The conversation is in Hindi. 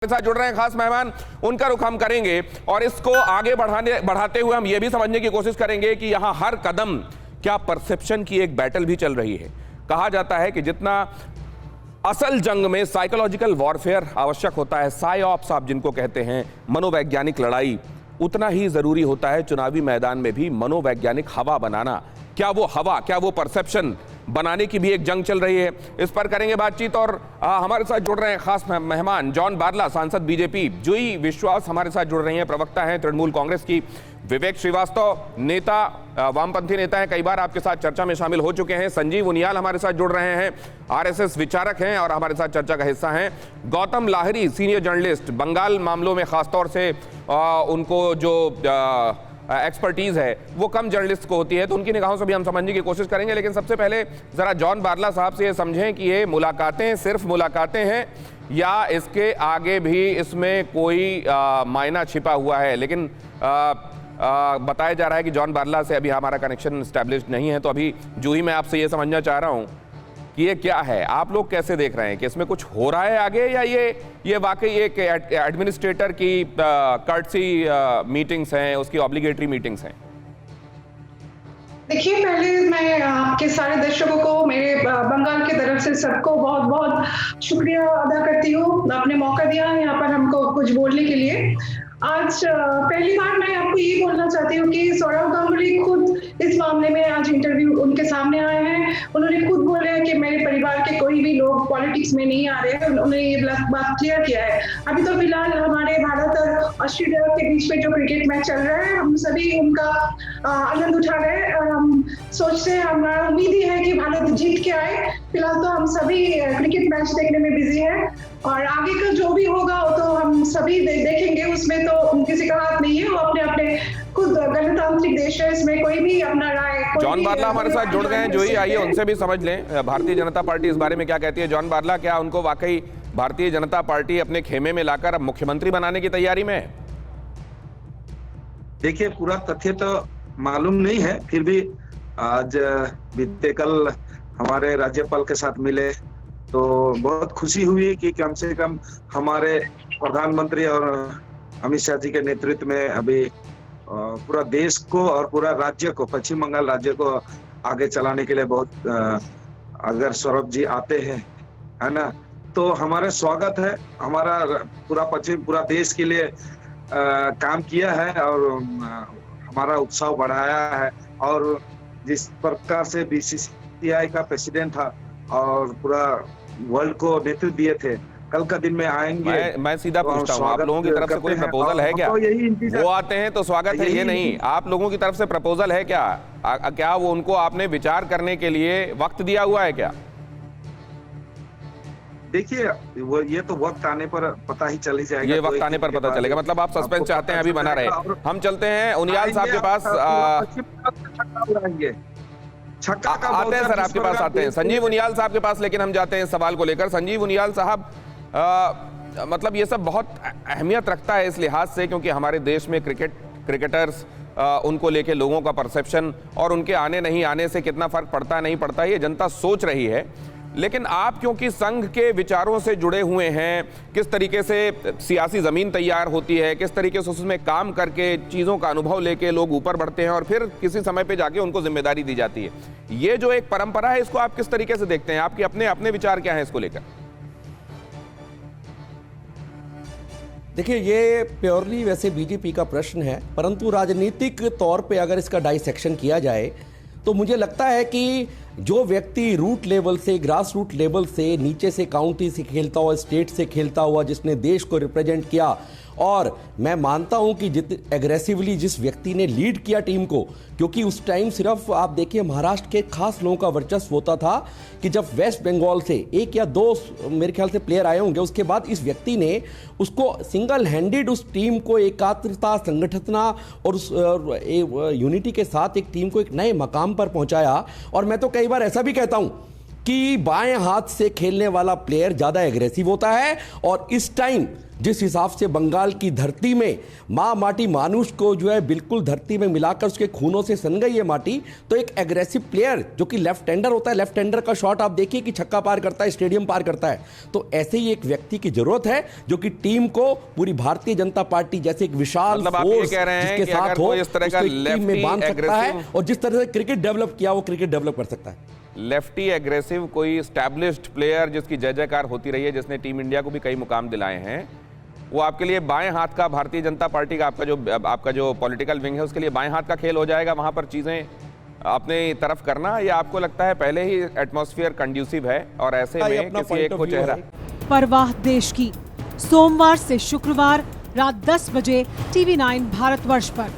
के साथ जुड़ रहे हैं खास मेहमान, उनका रुख हम करेंगे और इसको आगे बढ़ाते हुए हम ये भी समझने की कोशिश करेंगे कि यहाँ हर कदम क्या परसेप्शन की एक बैटल भी चल रही है। कहा जाता है कि जितना असल जंग में साइकोलॉजिकल वॉरफेयर आवश्यक होता है, साइऑप्स आप जिनको कहते हैं, मनोवैज्ञानिक लड़ाई, उतना ही जरूरी होता है चुनावी मैदान में भी मनोवैज्ञानिक हवा बनाना। क्या वो हवा, क्या वो परसेप्शन बनाने की भी एक जंग चल रही है, इस पर करेंगे बातचीत। और हमारे साथ जुड़ रहे हैं खास मेहमान जॉन बारला, सांसद बीजेपी, जूही विश्वास हमारे साथ जुड़ रही हैं, प्रवक्ता हैं तृणमूल कांग्रेस की, विवेक श्रीवास्तव नेता, वामपंथी नेता हैं, कई बार आपके साथ चर्चा में शामिल हो चुके हैं, संजीव उनियाल हमारे साथ जुड़ रहे हैं, आरएसएस विचारक हैं और हमारे साथ चर्चा का हिस्सा हैं, गौतम लाहिरी सीनियर जर्नलिस्ट, बंगाल मामलों में खासतौर से उनको जो एक्सपर्टीज है वो कम जर्नलिस्ट को होती है, तो उनकी निगाहों से भी हम समझने की कोशिश करेंगे। लेकिन सबसे पहले जरा जॉन बारला साहब से ये समझें कि ये मुलाकातें सिर्फ मुलाकातें हैं या इसके आगे भी इसमें कोई मायना छिपा हुआ है। लेकिन बताया जा रहा है कि जॉन बारला से अभी हमारा कनेक्शन एस्टैब्लिश्ड नहीं है, तो अभी जूही मैं आपसे ये समझना चाह रहा हूँ कि ये क्या है, आप लोग कैसे देख रहे हैं कि इसमें कुछ हो रहा है आगे, या ये वाकई एक एडमिनिस्ट्रेटर की कर्टसी मीटिंग्स हैं, उसकी ऑब्लिगेटरी मीटिंग्स हैं? देखिए, पहले मैं आपके सारे दर्शकों को, मेरे बंगाल की तरफ से सबको बहुत बहुत शुक्रिया अदा करती हूँ, आपने मौका दिया यहाँ पर हमको कुछ बोलने के लिए। आज पहली बार मैं आपको ये बोलना चाहती हूँ कि सौरव गांगुली खुद इस मामले में आज इंटरव्यू उनके सामने आए हैं। उन्होंने खुद बोले हैं कि मेरे परिवार के कोई भी लोग पॉलिटिक्स में नहीं आ रहे हैं, उन्होंने ये बात क्लियर किया है। अभी तो फिलहाल हमारे भारत और ऑस्ट्रेलिया के बीच में जो क्रिकेट मैच चल रहा है, हम सभी उनका आनंद उठा रहे हैं। हम सोचते हैं, हमारा उम्मीद ही है कि भारत जीत के आए। फिलहाल तो हम सभी क्रिकेट मैच देखने में बिजी हैं और आगे का जो भी होगा वो तो हम सभी देखेंगे, उसमें तो किसी का हाथ नहीं है, वो अपने अपने खुद गणतांत्रिक देश है, इसमें कोई भी अपना राय। जॉन बारला हमारे साथ जुड़ गए हैं, जो ही आइए उनसे भी समझ लें भारतीय जनता पार्टी इस बारे में क्या कहती है। जॉन बारला, क्या उनको वाकई भारतीय जनता पार्टी अपने खेमे में लाकर अब मुख्यमंत्री बनाने की तैयारी में है? देखिए, पूरा तथ्य तो मालूम नहीं है, फिर भी आज बीते कल हमारे राज्यपाल के साथ मिले तो बहुत खुशी हुई कि कम से कम हमारे प्रधानमंत्री और अमित शाह जी के नेतृत्व में अभी पूरा देश को और पूरा राज्य को, पश्चिम बंगाल राज्य को आगे चलाने के लिए बहुत अगर सौरभ जी आते हैं, है ना, तो हमारा स्वागत है। हमारा पूरा देश के लिए काम किया है और हमारा उत्साह बढ़ाया है। और जिस प्रकार से बीसीसीआई का प्रेसिडेंट था और पूरा वर्ल्ड को नेतृत्व दिए थे, कल का दिन में आएंगे। मैं सीधा पूछता हूँ, आप लोगों की तरफ से कोई प्रपोजल है क्या? वो आते हैं तो स्वागत है, ये नहीं, आप लोगों की तरफ से प्रपोजल है क्या? क्या वो उनको आपने विचार करने के लिए वक्त दिया हुआ है क्या? देखिए, वो ये तो वक्त आने पर पता ही चली जाएगा। ये वक्त आने पर पता चलेगा, मतलब आप सस्पेंस चाहते हैं, अभी बना रहे। हम चलते हैं उनियाल साहब के पास। आते हैं सर, आपके पास आते हैं, संजीव उनियाल साहब के पास, लेकिन हम जाते हैं सवाल को लेकर। संजीव उनियाल साहब, मतलब ये सब बहुत अहमियत रखता है इस लिहाज से क्योंकि हमारे देश में क्रिकेटर्स, उनको लेके लोगों का परसेप्शन और उनके आने नहीं आने से कितना फर्क पड़ता है नहीं पड़ता है, ये जनता सोच रही है। लेकिन आप क्योंकि संघ के विचारों से जुड़े हुए हैं, किस तरीके से सियासी ज़मीन तैयार होती है, किस तरीके से उसमें काम करके चीज़ों का अनुभव लेके लोग ऊपर बढ़ते हैं और फिर किसी समय पे जाके उनको जिम्मेदारी दी जाती है, ये जो एक परंपरा है, इसको आप किस तरीके से देखते हैं? आपके अपने अपने विचार क्या हैं इसको लेकर? देखिए, ये प्योरली वैसे बीजेपी का प्रश्न है, परंतु राजनीतिक तौर पे अगर इसका डाइसेक्शन किया जाए तो मुझे लगता है कि जो व्यक्ति रूट लेवल से, ग्रास रूट लेवल से, नीचे से काउंटी से खेलता हुआ, स्टेट से खेलता हुआ, जिसने देश को रिप्रेजेंट किया, और मैं मानता हूं कि एग्रेसिवली जिस व्यक्ति ने लीड किया टीम को, क्योंकि उस टाइम सिर्फ आप देखिए महाराष्ट्र के खास लोगों का वर्चस्व होता था कि जब वेस्ट बंगाल से एक या दो मेरे ख्याल से प्लेयर आए होंगे, उसके बाद इस व्यक्ति ने उसको सिंगल हैंडेड उस टीम को एकाग्रता, संगठनता और उस यूनिटी के साथ एक टीम को एक नए मकाम पर पहुंचाया। और मैं तो कई बार ऐसा भी कहता हूं कि बाएं हाथ से खेलने वाला प्लेयर ज्यादा एग्रेसिव होता है और इस टाइम जिस हिसाब से बंगाल की धरती में माँ माटी मानुष को जो है बिल्कुल धरती में मिलाकर उसके खूनों से सन गई है माटी, तो एक एग्रेसिव प्लेयर जो कि लेफ्ट हैंडर होता है, लेफ्ट हैंडर का शॉट आप देखिए कि छक्का पार करता है, स्टेडियम पार करता है। तो ऐसे ही एक व्यक्ति की जरूरत है जो कि टीम को पूरी भारतीय जनता पार्टी जैसे एक विशाल मतलब आप ये फोर्स कह रहे हैं जिसके कि साथ अगर हो कोई इस तरह का उसको एक टीम में लेफ्टी बांध सकता है एग्रेसिव और जिस तरह से क्रिकेट डेवलप किया वो क्रिकेट डेवलप कर सकता है। लेफ्टी एग्रेसिव कोई एस्टैब्लिश्ड प्लेयर जिसकी जय जयकार होती रही है, जिसने टीम इंडिया को भी कई मुकाम दिलाए हैं, वो आपके लिए बाएं हाथ का भारतीय जनता पार्टी का आपका जो पॉलिटिकल विंग है उसके लिए बाएं हाथ का खेल हो जाएगा वहां पर चीजें अपने तरफ करना, या आपको लगता है पहले ही एटमॉस्फेयर कंड्यूसिव है और ऐसे में किसी एक को चेहरा? परवाह देश की, सोमवार से शुक्रवार रात 10 बजे TV9 भारतवर्ष पर।